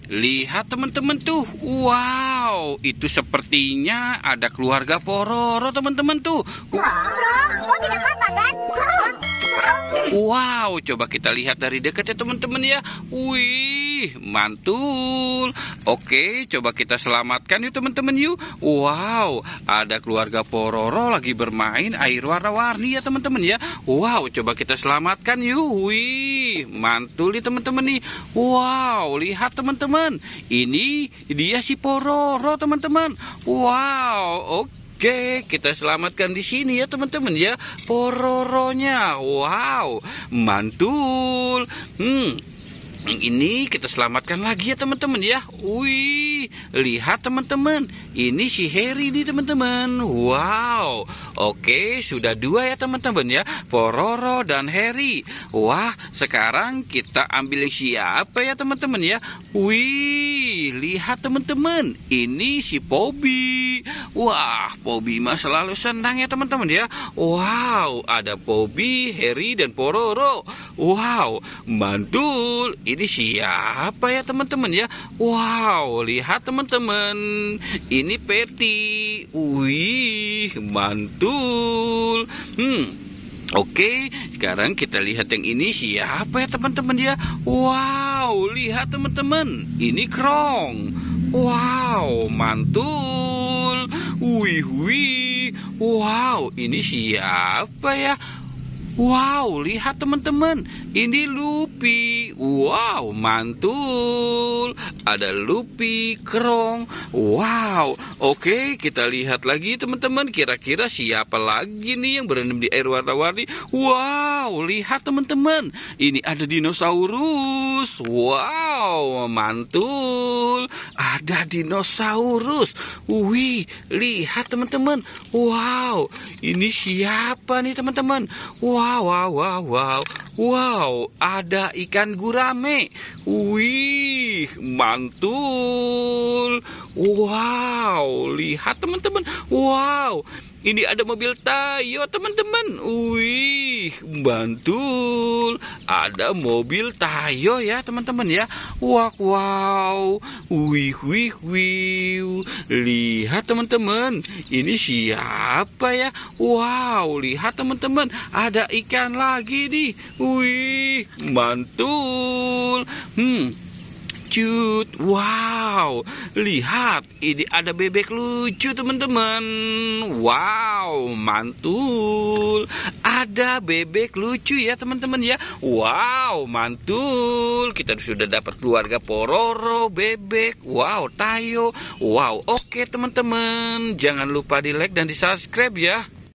Lihat teman-teman tuh. Wow, itu sepertinya ada keluarga Pororo teman-teman tuh. Oh, tidak apa-apa kan? Wow, coba kita lihat dari dekat ya teman-teman ya. Wih, mantul. Oke, coba kita selamatkan yuk teman-teman yuk. Wow, ada keluarga Pororo lagi bermain air warna-warni ya teman-teman ya. Wow, coba kita selamatkan yuk. Wih, mantul nih teman-teman nih. Wow, lihat teman-teman. Ini dia si Pororo teman-teman. Wow, oke, kita selamatkan di sini ya teman-teman ya, Pororonya. Wow, mantul. Ini kita selamatkan lagi ya teman-teman ya. Wih, lihat teman-teman. Ini si Harry nih teman-teman. Wow, oke, sudah dua ya teman-teman ya, Pororo dan Harry. Wah, sekarang kita ambil yang siapa ya teman-teman ya. Wih, lihat teman-teman. Ini si Pobi. Wah, Pobi mah selalu senang ya teman-teman ya. Wow, ada Pobi, Harry dan Pororo. Wow, mantul. Ini siapa ya teman-teman ya? Wow, lihat teman-teman. Ini Patty. Wih, mantul. Oke, sekarang kita lihat yang ini siapa ya teman-teman ya? Wow, lihat teman-teman. Ini Krong. Wow, mantul. Wih. Wow, ini siapa ya? Wow, lihat teman-teman. Ini Luffy. Wow, mantul. Ada Luffy, Krong. Wow. Oke, kita lihat lagi teman-teman. Kira-kira siapa lagi nih yang berendam di air warna-warni? Wow, lihat teman-teman. Ini ada dinosaurus. Wow, mantul. Ada dinosaurus. Wih, lihat teman-teman. Wow, ini siapa nih teman-teman? Wow, ada ikan gurame. Wih, mantul. Wow, lihat teman-teman. Wow, ini ada mobil Tayo teman-teman. Wih, mantul. Ada mobil Tayo ya teman-teman ya. Wow. Wih. Lihat teman-teman. Ini siapa ya? Wow, lihat teman-teman. Ada ikan lagi nih. Wih, mantul. Wow, lihat, ini ada bebek lucu teman-teman. Wow, mantul. Ada bebek lucu ya teman-teman ya. Wow, mantul. Kita sudah dapat keluarga Pororo, bebek. Wow, Tayo. Wow, oke teman-teman. Jangan lupa di like dan di subscribe ya.